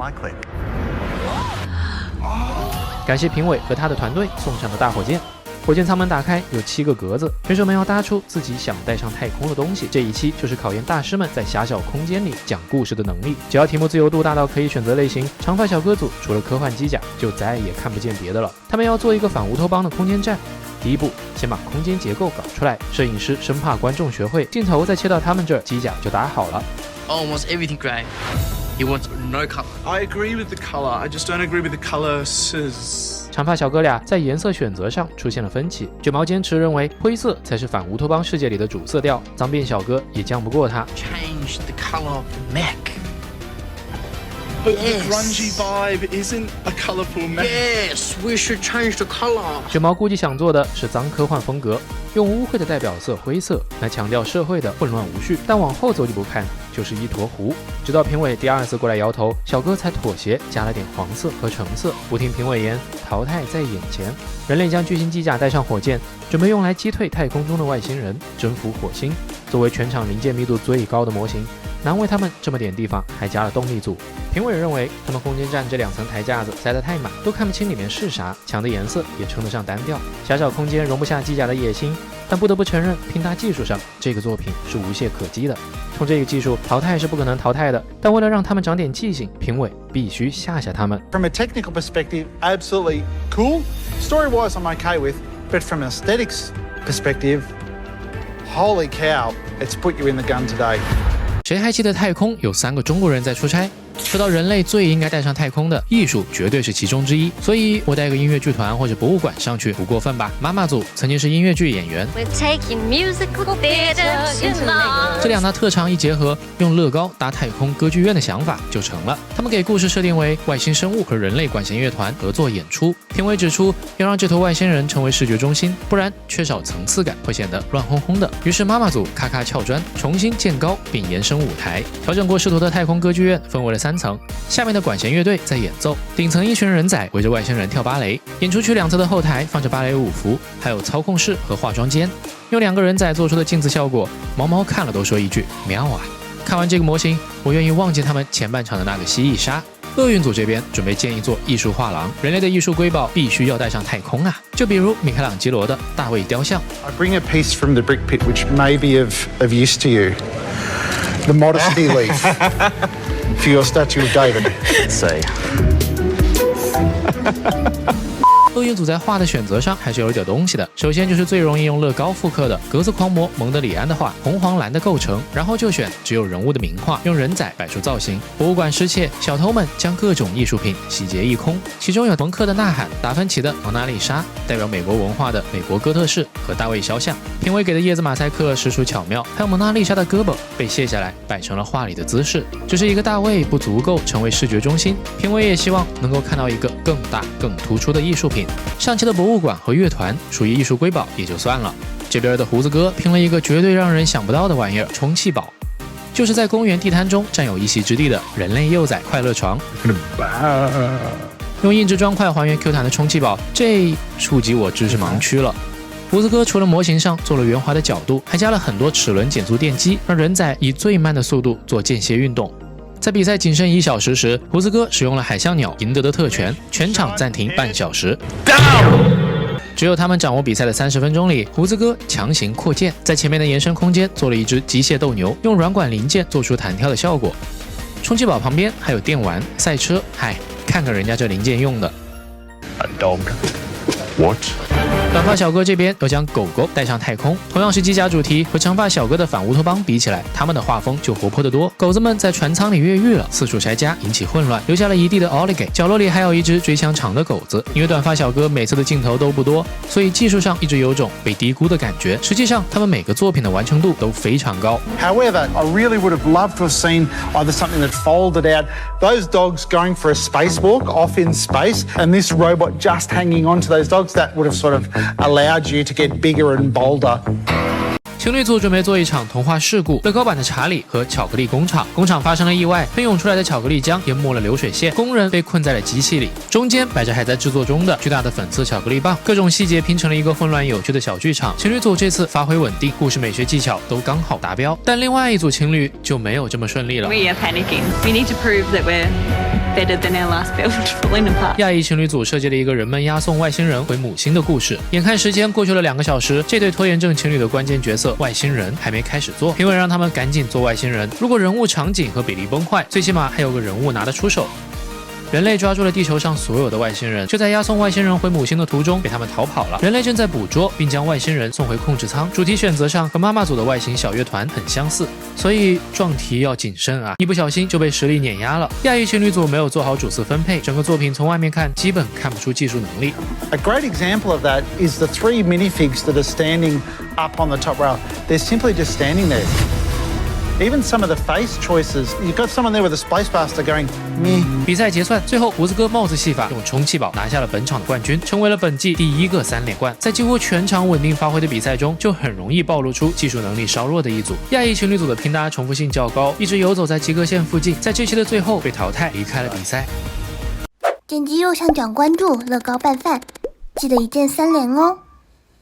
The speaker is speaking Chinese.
my clip. 感谢评委和他的团队送上的大火箭。火箭舱门打开，有7个格子，选手们要搭出自己想带上太空的东西。这一期就是考验大师们在狭小空间里讲故事的能力。只要题目自由度大到可以选择类型，长发小哥组除了科幻机甲，就再也看不见别的了。他们要做一个反乌托邦的空间站。第一步，先把空间结构搞出来。摄影师生怕观众学会，镜头再切到他们这儿，机甲就搭好了。Almost everything grey. He wants no colour. I agree with the colour. I just don't agree with the colours. 长发小哥俩在颜色选择上出现了分歧。卷毛坚持认为灰色才是反乌托邦世界里的主色调，脏辫小哥也犟不过他。Change the colour of the mech. But the grungy vibe isn't a colourful mech. Yes, we should change the colour. 卷毛估计想做的是脏科幻风格，用污秽的代表色灰色来强调社会的混乱无序，但往后走几步看就是一坨糊。直到评委第2次过来摇头，小哥才妥协，加了点黄色和橙色。不听评委言，淘汰在眼前。人类将巨型机甲带上火箭，准备用来击退太空中的外星人，征服火星。作为全场零件密度最高的模型，难为他们这么点地方还加了动力组。评委认为他们空间站这2层台架子塞得太满，都看不清里面是啥，墙的颜色也称得上单调。狭小空间容不下机甲的野心，但不得不承认，拼搭技术上，这个作品是无懈可击的。从这个技术，淘汰是不可能淘汰的，但为了让他们长点记性，评委必须吓吓他们。From a technical perspective, absolutely cool. Story-wise, I'm okay with, but from an aesthetics perspective, holy cow, it's put you in the gun today. 谁还记得太空有3个中国人在出差？说到人类最应该带上太空的，艺术绝对是其中之一。所以我带个音乐剧团或者博物馆上去不过分吧？妈妈组曾经是音乐剧演员， We're taking musical theatre into Mars. 这2大特长一结合，用乐高搭太空歌剧院的想法就成了。他们给故事设定为外星生物和人类管弦乐团合作演出。评委指出，要让这头外星人成为视觉中心，不然缺少层次感，会显得乱哄哄的。于是妈妈组咔咔撬砖，重新建高并延伸舞台。调整过视图的太空歌剧院分为了3层，下面的管弦乐队在演奏，顶层一群人仔围着外星人跳芭蕾。演出区2侧的后台放着芭蕾舞服，还有操控室和化妆间。用2个人仔做出的镜子效果，毛毛看了都说一句妙啊！看完这个模型，我愿意忘记他们前半场的那个蜥蜴杀。厄运组这边准备建一座艺术画廊，人类的艺术瑰宝必须要带上太空啊！就比如米开朗基罗的大卫雕像。 I bring a piece from the brick pit which may be of use to you. The modesty leaf for your statue of David. Say. 厄运组在画的选择上还是有点东西的。首先就是最容易用乐高复刻的格子狂魔蒙德里安的画，红黄蓝的构成，然后就选只有人物的名画，用人仔摆出造型。博物馆失窃，小偷们将各种艺术品洗劫一空，其中有蒙克的呐喊、达芬奇的蒙娜丽莎，代表美国文化的美国哥特式和大卫肖像。评委给的叶子马赛克实属巧妙，还有蒙娜丽莎的胳膊被卸下来，摆成了画里的姿势。只是一个大卫不足够成为视觉中心，评委也希望能够看到一个更大、更突出的艺术品。上期的博物馆和乐团属于艺术瑰宝也就算了，这边的胡子哥拼了一个绝对让人想不到的玩意儿——充气宝，就是在公园地摊中占有一席之地的人类幼崽快乐床。用硬质砖块还原 Q 弹的充气宝，这触及我知识盲区了。胡子哥除了模型上做了圆滑的角度，还加了很多齿轮减速电机，让人仔以最慢的速度做间歇运动。在比赛仅剩1小时时，胡子哥使用了海象鸟赢得的特权，全场暂停半小时。只有他们掌握比赛的30分钟里，胡子哥强行扩建，在前面的延伸空间做了一只机械斗牛，用软管零件做出弹跳的效果。充气宝旁边还有电玩、赛车，嗨，看看人家这零件用的。A dog. What? 短发小哥这边要将狗狗带上太空，同样是机甲主题，和长发小哥的反乌托邦比起来，他们的画风就活泼得多。狗子们在船舱里越狱了，四处拆家，引起混乱，留下了一地的 Oligate。角落里还有一只追枪长的狗子。因为短发小哥每次的镜头都不多，所以技术上一直有种被低估的感觉。实际上，他们每个作品的完成度都非常高。However, I really would have loved to have seen either something that folded out, those dogs going for a spacewalk off in space, and this robot just hanging on to those dogs. That would have sort of allowed you to get bigger and bolder. 情侣组准备做一场童话事故，乐高版的查理和巧克力工厂。工厂发生了意外，喷涌出来的巧克力浆淹没了流水线，工人被困在了机器里，中间摆着还在制作中的巨大的粉色巧克力棒，各种细节拼成了一个混乱有趣的小剧场。情侣组这次发挥稳定，故事美学技巧都刚好达标，但另外一组情侣就没有这么顺利了。We are panicking. We need to prove that we're better than our last Belgian Linen Park. 亚裔情侣组设计了一个人们押送外星人回母星的故事。眼看时间过去了2个小时，这对拖延症情侣的关键角色外星人还没开始做，评委让他们赶紧做外星人。如果人物场景和比例崩坏，最起码还有个人物拿得出手。人类抓住了地球上所有的外星人，就在押送外星人回母星的途中被他们逃跑了。人类正在捕捉并将外星人送回控制舱。主题选择上和妈妈组的外星小乐团很相似，所以撞题要谨慎啊，一不小心就被实力碾压了。亚裔情侣组没有做好主次分配，整个作品从外面看基本看不出技术能力。A great example of that is the 3 minifigs that are standing up on the top rail. They're simply just standing there. Even some of the face choices, you've got someone there with a space blaster going, meh. 比赛结算，最后胡子哥帽子戏法用充气宝拿下了本场的冠军，成为了本季第1个3连冠。在几乎全场稳定发挥的比赛中，就很容易暴露出技术能力稍弱的一组。亚裔情侣组的拼搭重复性较高，一直游走在及格线附近，在这期的最后被淘汰离开了比赛。点击右上角关注乐高拌饭，记得一键3连哦。